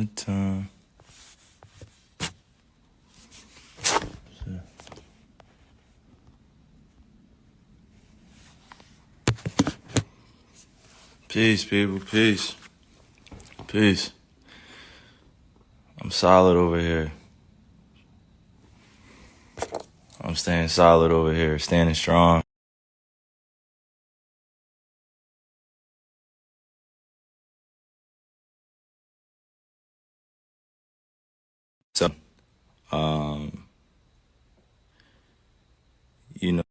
the time. Peace, people. Peace. Peace. I'm solid over here. I'm staying solid over here, standing strong. So, you know,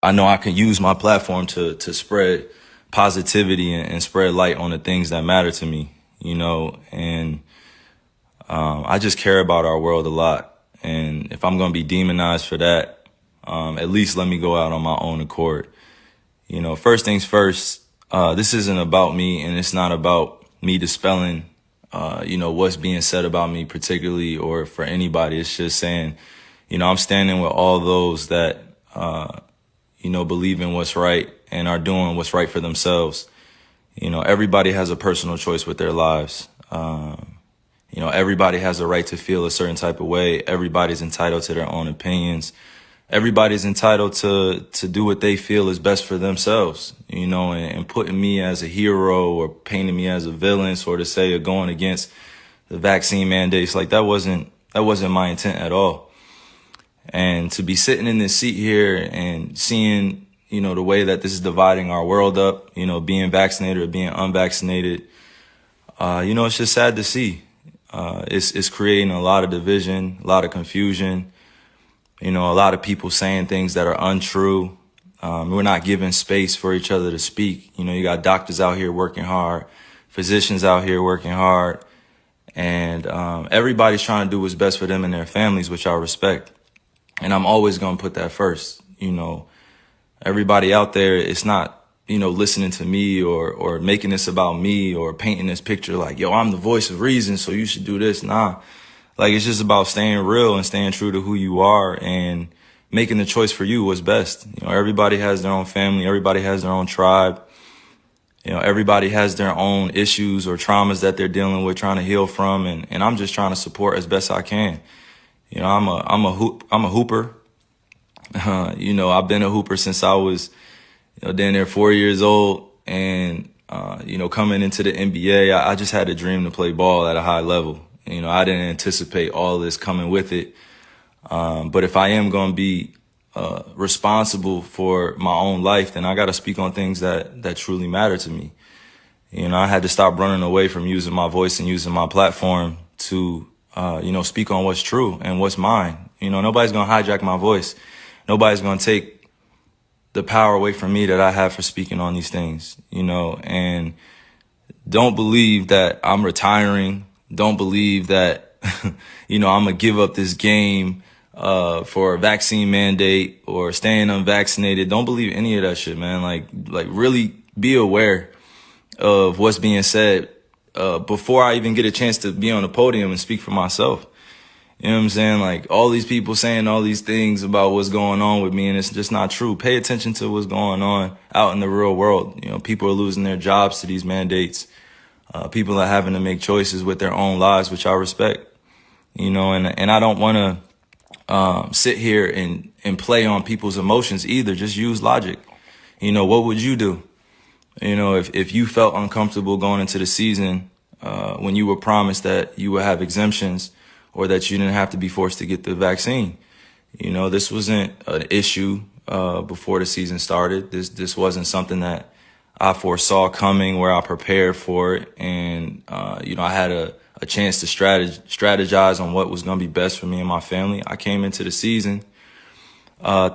I know I can use my platform to spread positivity and spread light on the things that matter to me, and I just care about our world a lot. And if I'm going to be demonized for that, at least let me go out on my own accord. First things first, this isn't about me, and it's not about me dispelling, what's being said about me particularly or for anybody. It's just saying, I'm standing with all those that, believe in what's right and are doing what's right for themselves. Everybody has a personal choice with their lives. Everybody has a right to feel a certain type of way. Everybody's entitled to their own opinions. Everybody's entitled to do what they feel is best for themselves, and putting me as a hero or painting me as a villain, sort of say, or going against the vaccine mandates. Like that wasn't my intent at all. And to be sitting in this seat here and seeing, the way that this is dividing our world up, being vaccinated or being unvaccinated, it's just sad to see. It's creating a lot of division, a lot of confusion, a lot of people saying things that are untrue. We're not giving space for each other to speak. You got doctors out here working hard, physicians out here working hard, and everybody's trying to do what's best for them and their families, which I respect. And I'm always going to put that first. Everybody out there, it's not, listening to me or making this about me or painting this picture like, yo, I'm the voice of reason, so you should do this. Nah, like it's just about staying real and staying true to who you are and making the choice for you what's best. Everybody has their own family. Everybody has their own tribe. Everybody has their own issues or traumas that they're dealing with, trying to heal from. And I'm just trying to support as best I can. I'm a hooper. I've been a hooper since I was, down there 4 years old. And, coming into the NBA, I just had a dream to play ball at a high level. I didn't anticipate all this coming with it. But if I am going to be responsible for my own life, then I got to speak on things that truly matter to me. I had to stop running away from using my voice and using my platform to speak on what's true and what's mine. Nobody's going to hijack my voice. Nobody's going to take the power away from me that I have for speaking on these things, and don't believe that I'm retiring. Don't believe that, I'm going to give up this game for a vaccine mandate or staying unvaccinated. Don't believe any of that shit, man. Like really be aware of what's being said before I even get a chance to be on the podium and speak for myself. You know what I'm saying? Like all these people saying all these things about what's going on with me, and it's just not true. Pay attention to what's going on out in the real world. People are losing their jobs to these mandates. People are having to make choices with their own lives, which I respect. And I don't want to sit here and play on people's emotions either. Just use logic. What would you do? If you felt uncomfortable going into the season when you were promised that you would have exemptions or that you didn't have to be forced to get the vaccine. This wasn't an issue before the season started. This wasn't something that I foresaw coming, where I prepared for it. And, I had a chance to strategize on what was going to be best for me and my family. I came into the season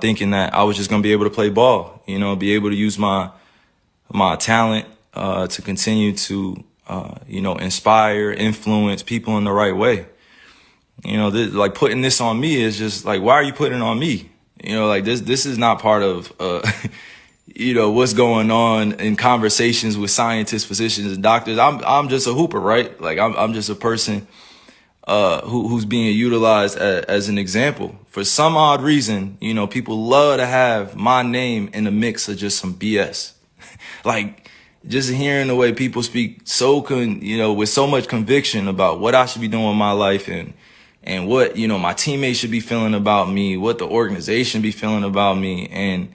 thinking that I was just going to be able to play ball, be able to use my talent to continue to, inspire, influence people in the right way. Like putting this on me is just like, why are you putting it on me? This is not part of, what's going on in conversations with scientists, physicians, and doctors. I'm just a hooper, right? Like I'm just a person, who's being utilized as an example. For some odd reason, you know, people love to have my name in the mix of just some BS. Like, just hearing the way people speak with so much conviction about what I should be doing with my life and what, you know, my teammates should be feeling about me, what the organization be feeling about me. And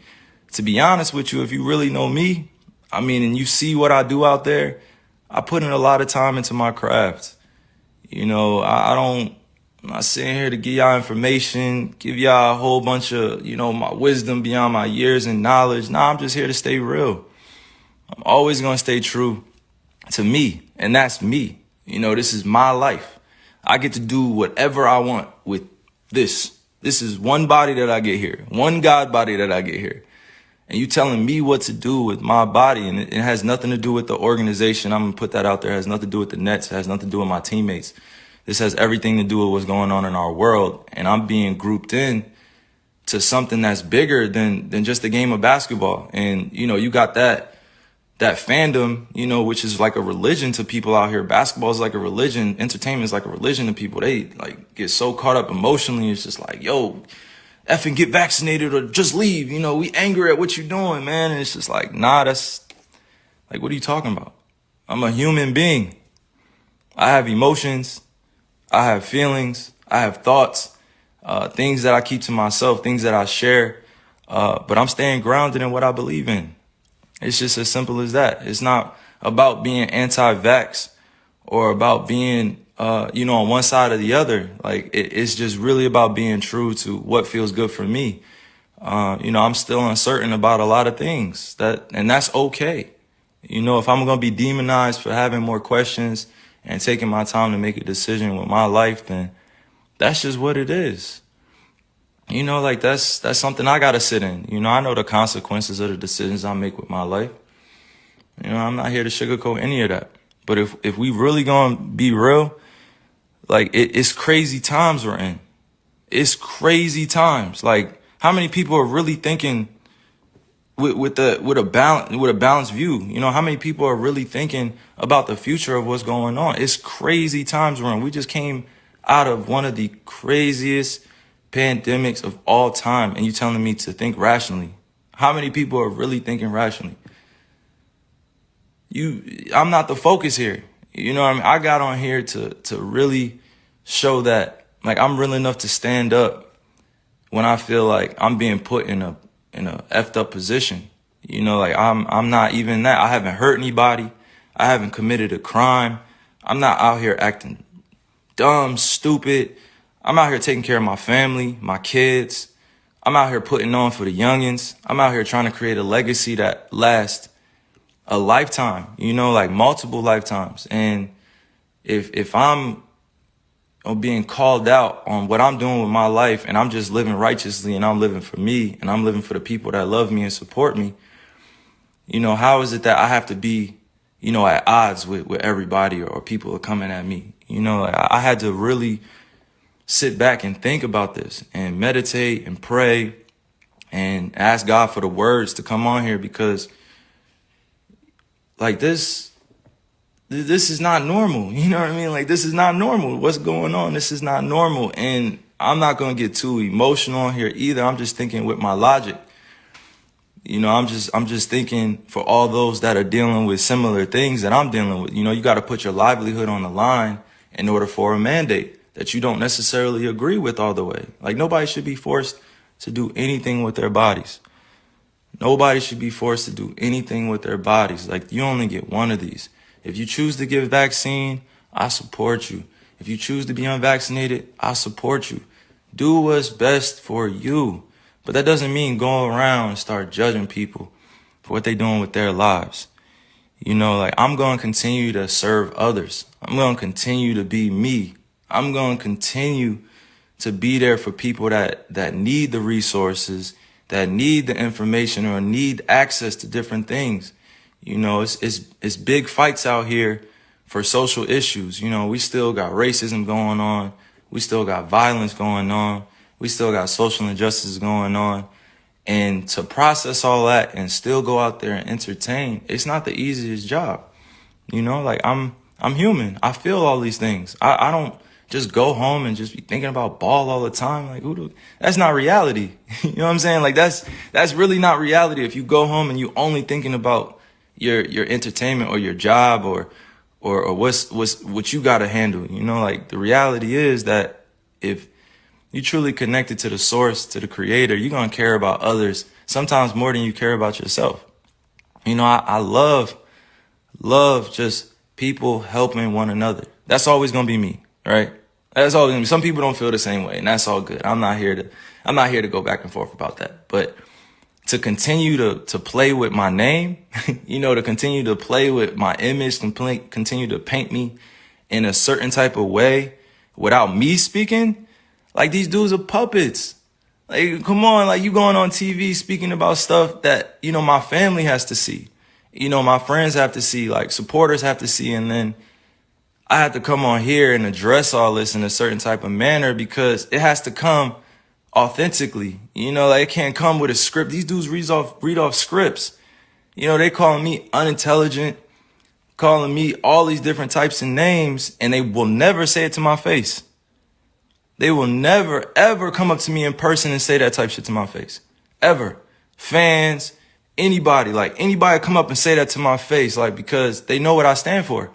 to be honest with you, if you really know me, I mean, and you see what I do out there, I put in a lot of time into my craft. You know, I'm not sitting here to give y'all information, give y'all a whole bunch of, you know, my wisdom beyond my years and knowledge. Nah, I'm just here to stay real. I'm always going to stay true to me, and that's me. You know, this is my life. I get to do whatever I want with this. This is one body that I get here, one God body that I get here. And you telling me what to do with my body, and it has nothing to do with the organization. I'm going to put that out there. It has nothing to do with the Nets. It has nothing to do with my teammates. This has everything to do with what's going on in our world. And I'm being grouped in to something that's bigger than just a game of basketball. And, you know, you got that fandom, you know, which is like a religion to people out here. Basketball is like a religion. Entertainment is like a religion to people. They like get so caught up emotionally. It's just like, yo, effing get vaccinated or just leave. You know, we angry at what you're doing, man. And it's just like, nah, that's like, what are you talking about? I'm a human being. I have emotions. I have feelings. I have thoughts, things that I keep to myself, things that I share. But I'm staying grounded in what I believe in. It's just as simple as that. It's not about being anti-vax or about being, on one side or the other. Like, it's just really about being true to what feels good for me. I'm still uncertain about a lot of things and that's okay. You know, if I'm going to be demonized for having more questions and taking my time to make a decision with my life, then that's just what it is. You know, like that's something I got to sit in. You know, I know the consequences of the decisions I make with my life. You know, I'm not here to sugarcoat any of that. But if we really going to be real, like it's crazy times we're in. It's crazy times. Like, how many people are really thinking with a balanced view? You know, how many people are really thinking about the future of what's going on? It's crazy times we're in. We just came out of one of the craziest pandemics of all time, and you telling me to think rationally. How many people are really thinking rationally? I'm not the focus here. You know what I mean? I got on here to really show that, like, I'm real enough to stand up when I feel like I'm being put in a effed up position. You know, like I'm not even that. I haven't hurt anybody. I haven't committed a crime. I'm not out here acting dumb, stupid. I'm out here taking care of my family, my kids. I'm out here putting on for the youngins. I'm out here trying to create a legacy that lasts a lifetime, you know, like multiple lifetimes. And if I'm being called out on what I'm doing with my life, and I'm just living righteously, and I'm living for me, and I'm living for the people that love me and support me, you know, how is it that I have to be, you know, at odds with everybody or people are coming at me? You know, I had to really sit back and think about this and meditate and pray and ask God for the words to come on here, because like this is not normal. You know what I mean? Like, this is not normal. What's going on? This is not normal. And I'm not going to get too emotional on here either. I'm just thinking with my logic. You know, I'm just thinking for all those that are dealing with similar things that I'm dealing with. You know, you got to put your livelihood on the line in order for a mandate that you don't necessarily agree with all the way. Like, nobody should be forced to do anything with their bodies. Nobody should be forced to do anything with their bodies. Like, you only get one of these. If you choose to get vaccine, I support you. If you choose to be unvaccinated, I support you. Do what's best for you. But that doesn't mean go around and start judging people for what they're doing with their lives. You know, like, I'm going to continue to serve others. I'm going to continue to be me. I'm going to continue to be there for people that need the resources, that need the information or need access to different things. You know, it's big fights out here for social issues. You know, we still got racism going on. We still got violence going on. We still got social injustices going on. And to process all that and still go out there and entertain, it's not the easiest job. You know, like, I'm human. I feel all these things. I don't just go home and just be thinking about ball all the time. Like, that's not reality. You know what I'm saying? Like, that's really not reality. If you go home and you only thinking about your entertainment or your job or what you got to handle, you know, like the reality is that if you truly connected to the source, to the creator, you're going to care about others sometimes more than you care about yourself. You know, I love just people helping one another. That's always going to be me, right? That's all. Some people don't feel the same way, and that's all good. I'm not here to go back and forth about that. But to continue to play with my name, you know, to continue to play with my image, continue to paint me in a certain type of way without me speaking, like these dudes are puppets. Like, come on, like you going on TV speaking about stuff that, you know, my family has to see, you know, my friends have to see, like supporters have to see, and then I have to come on here and address all this in a certain type of manner because it has to come authentically. You know, like it can't come with a script. These dudes read off scripts. You know, they calling me unintelligent, calling me all these different types of names, and they will never say it to my face. They will never, ever come up to me in person and say that type of shit to my face. Ever. Fans, anybody come up and say that to my face, like, because they know what I stand for.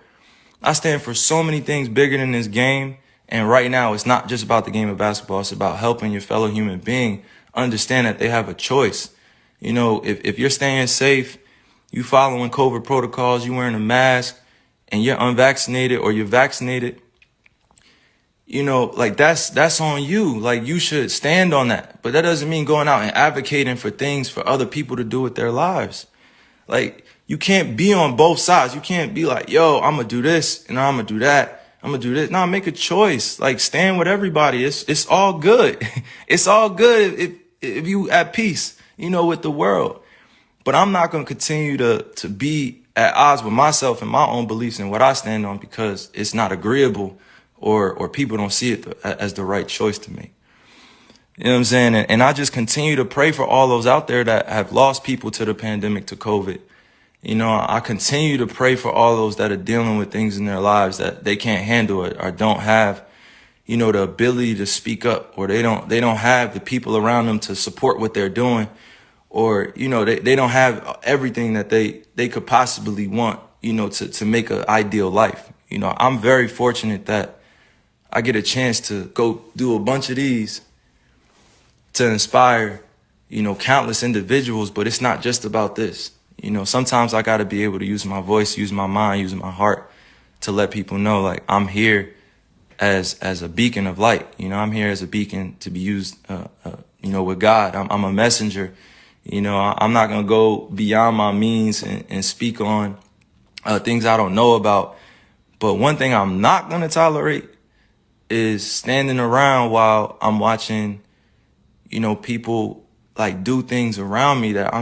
I stand for so many things bigger than this game. And right now, it's not just about the game of basketball. It's about helping your fellow human being understand that they have a choice. You know, if you're staying safe, you following COVID protocols, you wearing a mask, and you're unvaccinated or you're vaccinated, you know, like that's on you. Like you should stand on that. But that doesn't mean going out and advocating for things for other people to do with their lives. Like you can't be on both sides. You can't be like, yo, I'm going to do this and I'm going to do that. I'm going to do this. No, make a choice. Like stand with everybody. It's all good. It's all good if you at peace, you know, with the world. But I'm not going to continue to be at odds with myself and my own beliefs and what I stand on because it's not agreeable or people don't see it as the right choice to make. You know what I'm saying? And I just continue to pray for all those out there that have lost people to the pandemic, to COVID. You know, I continue to pray for all those that are dealing with things in their lives that they can't handle it or don't have, you know, the ability to speak up, or they don't have the people around them to support what they're doing, or, you know, they don't have everything that they could possibly want, you know, to make an ideal life. You know, I'm very fortunate that I get a chance to go do a bunch of these to inspire, you know, countless individuals, but it's not just about this. You know, sometimes I got to be able to use my voice, use my mind, use my heart to let people know, like, I'm here as a beacon of light. You know, I'm here as a beacon to be used, you know, with God. I'm a messenger. You know, I'm not going to go beyond my means and speak on things I don't know about. But one thing I'm not going to tolerate is standing around while I'm watching, you know, people like do things around me that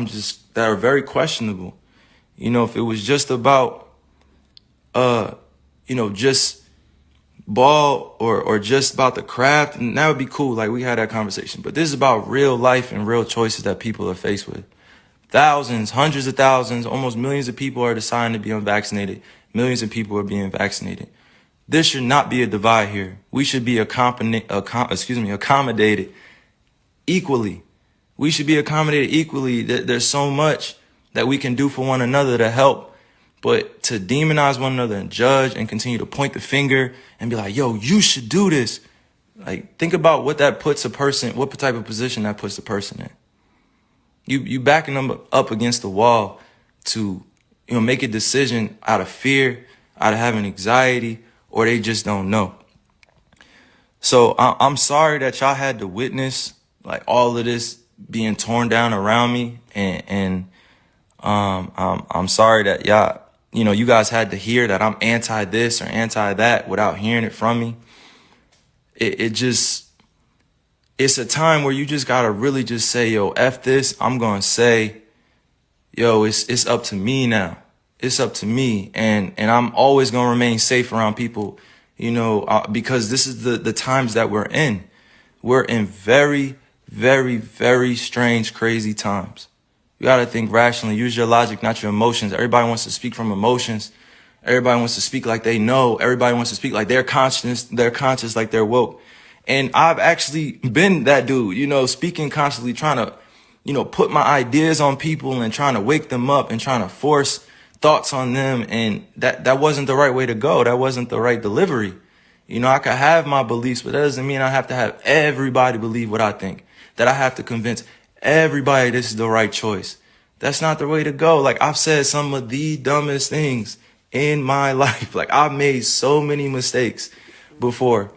that are very questionable. You know, if it was just about, you know, just ball or just about the craft, and that would be cool. Like we had that conversation, but this is about real life and real choices that people are faced with. Thousands, hundreds of thousands, almost millions of people are deciding to be unvaccinated. Millions of people are being vaccinated. There should not be a divide here. We should be accommodated equally. We should be accommodated equally. There's so much that we can do for one another to help, but to demonize one another and judge and continue to point the finger and be like, yo, you should do this. Like, think about what that puts a person, what type of position that puts the person in. You backing them up against the wall to, you know, make a decision out of fear, out of having anxiety, or they just don't know. So I'm sorry that y'all had to witness like all of this being torn down around me, and I'm sorry that y'all, you know, you guys had to hear that I'm anti this or anti that without hearing it from me. It's a time where you just gotta really just say, yo, F this. I'm gonna say, yo, it's up to me now. It's up to me, and I'm always gonna remain safe around people, you know, because this is the times that we're in. We're in very, very, very strange, crazy times. You got to think rationally. Use your logic, not your emotions. Everybody wants to speak from emotions. Everybody wants to speak like they know. Everybody wants to speak like they're conscious, like they're woke. And I've actually been that dude, speaking consciously, trying to, put my ideas on people and trying to wake them up and trying to force thoughts on them. And that wasn't the right way to go. That wasn't the right delivery. I could have my beliefs, but that doesn't mean I have to have everybody believe what I think, that I have to convince everybody this is the right choice. That's not the way to go. Like, I've said some of the dumbest things in my life. Like, I've made so many mistakes before,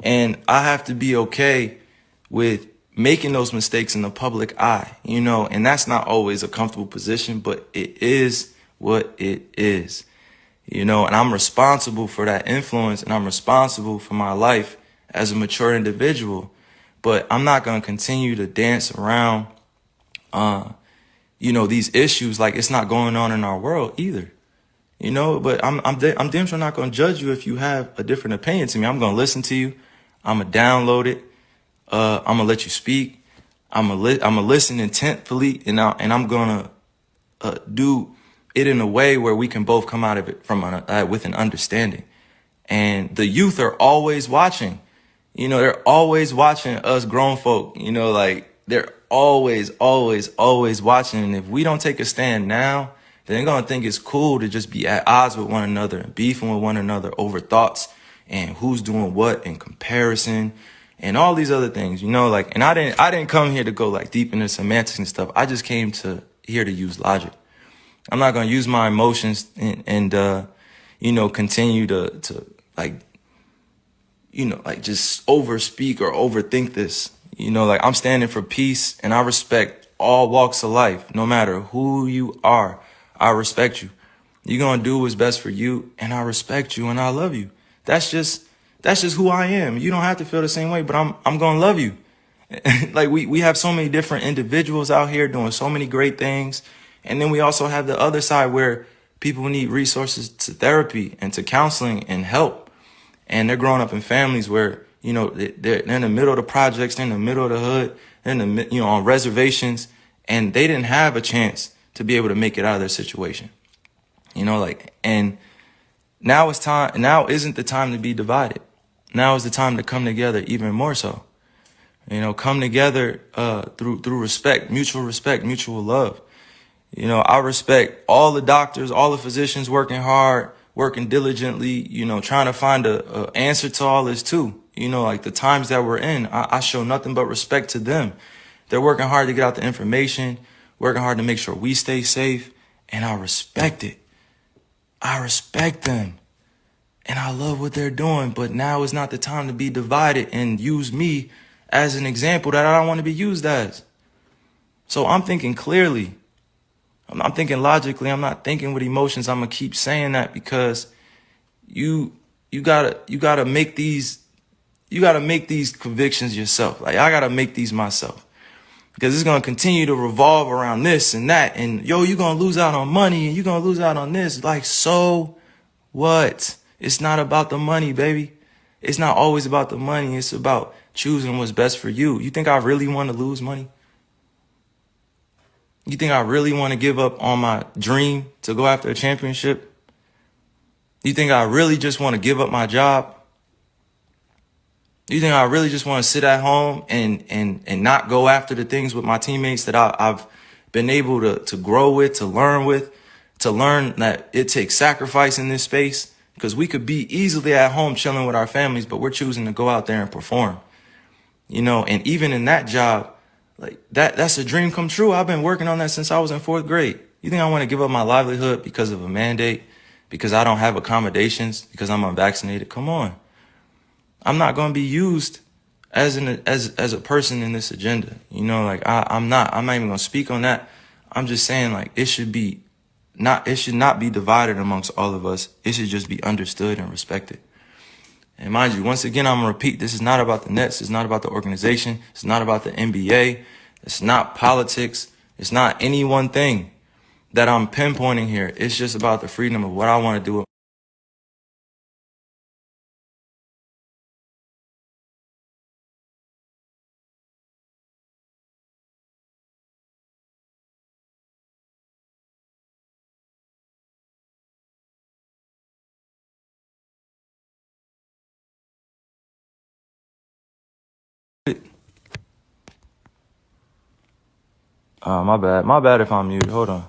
and I have to be okay with making those mistakes in the public eye, and that's not always a comfortable position, but it is what it is, and I'm responsible for that influence, and I'm responsible for my life as a mature individual. But I'm not going to continue to dance around, these issues like it's not going on in our world either. But I'm damn sure not going to judge you if you have a different opinion to me. I'm going to listen to you. I'm going to download it. I'm going to let you speak. I'm going to listen intentfully, and I'm going to do it in a way where we can both come out of it with an understanding. And the youth are always watching. They're always watching us grown folk. Like, they're always, always, always watching. And if we don't take a stand now, they're going to think it's cool to just be at odds with one another and beefing with one another over thoughts and who's doing what in comparison and all these other things, and I didn't come here to go like deep into semantics and stuff. I just came here to use logic. I'm not going to use my emotions and continue to just overspeak or overthink this. I'm standing for peace, and I respect all walks of life, no matter who you are. I respect you. You're going to do what's best for you, and I respect you, and I love you. That's just who I am. You don't have to feel the same way, but I'm going to love you. Like, we have so many different individuals out here doing so many great things. And then we also have the other side where people need resources to therapy and to counseling and help. And they're growing up in families where, they're in the middle of the projects, they're in the middle of the hood, they're in the, on reservations, and they didn't have a chance to be able to make it out of their situation. And now isn't the time to be divided. Now is the time to come together even more so. Come together through respect, mutual love. I respect all the doctors, all the physicians working hard, working diligently, trying to find a answer to all this too. Like the times that we're in, I show nothing but respect to them. They're working hard to get out the information, working hard to make sure we stay safe, and I respect it. I respect them, and I love what they're doing, but now is not the time to be divided and use me as an example that I don't want to be used as. So I'm thinking clearly. I'm thinking logically. I'm not thinking with emotions. I'm gonna keep saying that because you gotta make these convictions yourself. Like, I gotta make these myself, because it's gonna continue to revolve around this and that. And you're gonna lose out on money and you're gonna lose out on this. Like, so what? It's not about the money, baby. It's not always about the money. It's about choosing what's best for you. You think I really want to lose money? You think I really want to give up on my dream to go after a championship? You think I really just want to give up my job? You think I really just want to sit at home and not go after the things with my teammates that I've been able to grow with, to learn that it takes sacrifice in this space? Because we could be easily at home chilling with our families, but we're choosing to go out there and perform. And even in that job, like that's a dream come true. I've been working on that since I was in 4th grade. You think I want to give up my livelihood because of a mandate, because I don't have accommodations, because I'm unvaccinated? Come on. I'm not going to be used as a person in this agenda. I'm not even going to speak on that. I'm just saying, like, it should not be divided amongst all of us. It should just be understood and respected. And mind you, once again, I'm going to repeat, this is not about the Nets. It's not about the organization. It's not about the NBA. It's not politics. It's not any one thing that I'm pinpointing here. It's just about the freedom of what I want to do. My bad. My bad if I'm muted. Hold on.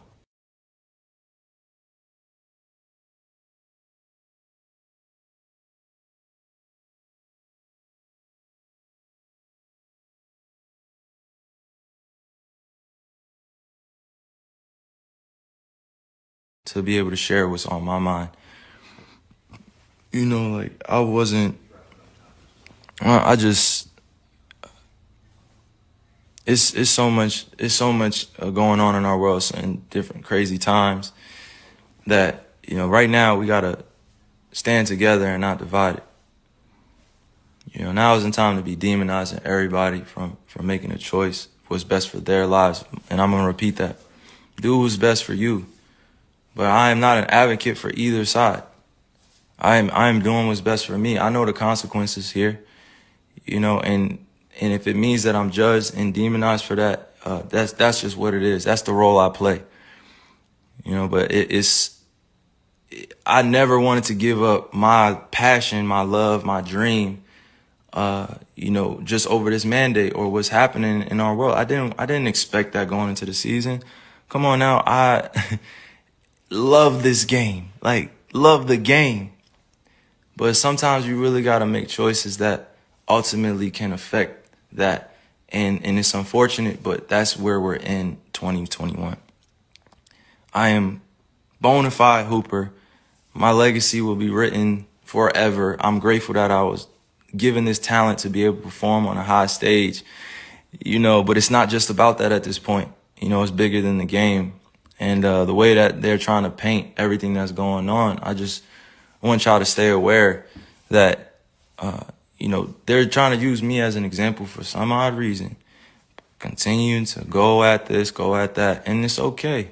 To be able to share what's on my mind. You know, like I wasn't, I just, it's so much going on in our world in different crazy times that, you know, right now we got to stand together and not divided. You know, now isn't time to be demonizing everybody from making a choice for what's best for their lives. And I'm going to repeat that. Do what's best for you. But I am not an advocate for either side. I am doing what's best for me. I know the consequences here, you know, and if it means that I'm judged and demonized for that, that's just what it is. That's the role I play. You know, but I never wanted to give up my passion, my love, my dream, you know, just over this mandate or what's happening in our world. I didn't expect that going into the season. Come on now. I love this game, like love the game. But sometimes you really got to make choices that ultimately can affect that. And it's unfortunate, but that's where we're in 2021. I am bona fide hooper. My legacy will be written forever. I'm grateful that I was given this talent to be able to perform on a high stage, you know, but it's not just about that at this point. You know, it's bigger than the game. And the way that they're trying to paint everything that's going on, I just want y'all to stay aware that, you know, they're trying to use me as an example for some odd reason. Continuing to go at this, go at that, and it's okay.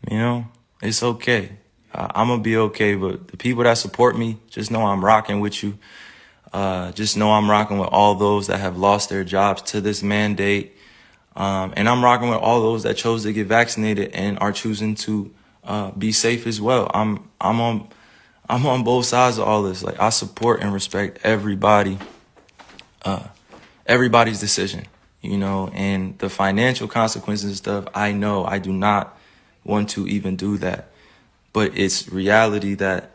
You know, it's okay. I'm going to be okay, but the people that support me, just know I'm rocking with you. Just know I'm rocking with all those that have lost their jobs to this mandate. And I'm rocking with all those that chose to get vaccinated and are choosing to be safe as well. I'm on both sides of all this. Like, I support and respect everybody's decision, you know, and the financial consequences and stuff. I know I do not want to even do that, but it's reality that,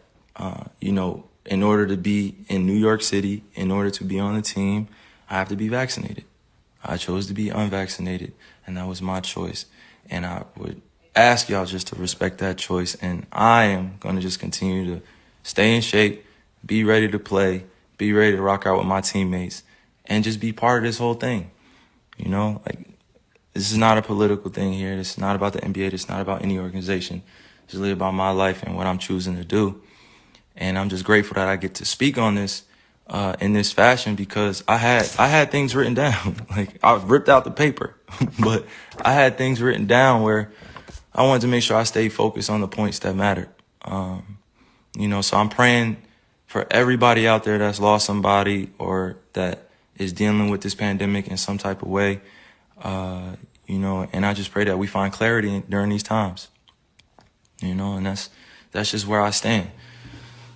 you know, in order to be in New York City, in order to be on the team, I have to be vaccinated. I chose to be unvaccinated, and that was my choice. And I would ask y'all just to respect that choice. And I am going to just continue to stay in shape, be ready to play, be ready to rock out with my teammates, and just be part of this whole thing. You know, like, this is not a political thing here. This is not about the NBA. This is not about any organization. It's really about my life and what I'm choosing to do. And I'm just grateful that I get to speak on this in this fashion, because I had things written down. Like, I ripped out the paper, but I had things written down where I wanted to make sure I stayed focused on the points that mattered. You know, so I'm praying for everybody out there that's lost somebody or that is dealing with this pandemic in some type of way. You know, and I just pray that we find clarity during these times. You know, and that's just where I stand.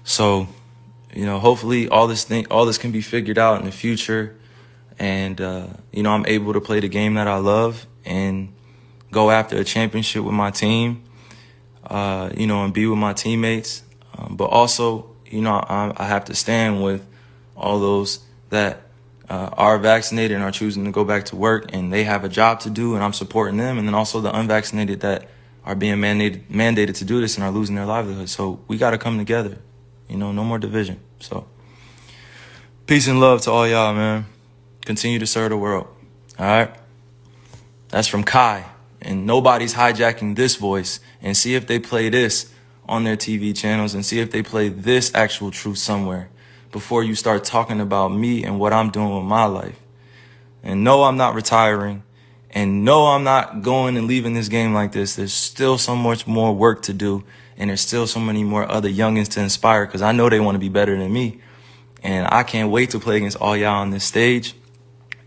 So, you know, hopefully all this can be figured out in the future. And, you know, I'm able to play the game that I love and go after a championship with my team, you know, and be with my teammates. But also, you know, I have to stand with all those that are vaccinated and are choosing to go back to work, and they have a job to do, and I'm supporting them. And then also the unvaccinated that are being mandated to do this and are losing their livelihood. So we got to come together. You know, no more division. So peace and love to all y'all, man. Continue to serve the world. All right. That's from Kai. And nobody's hijacking this voice. And see if they play this on their TV channels, and see if they play this actual truth somewhere before you start talking about me and what I'm doing with my life. And no, I'm not retiring. And no, I'm not going and leaving this game like this. There's still so much more work to do. And there's still so many more other youngins to inspire, because I know they want to be better than me. And I can't wait to play against all y'all on this stage.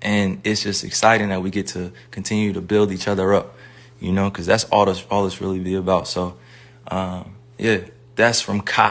And it's just exciting that we get to continue to build each other up, you know, because that's all this really be about. So, yeah, that's from Kai.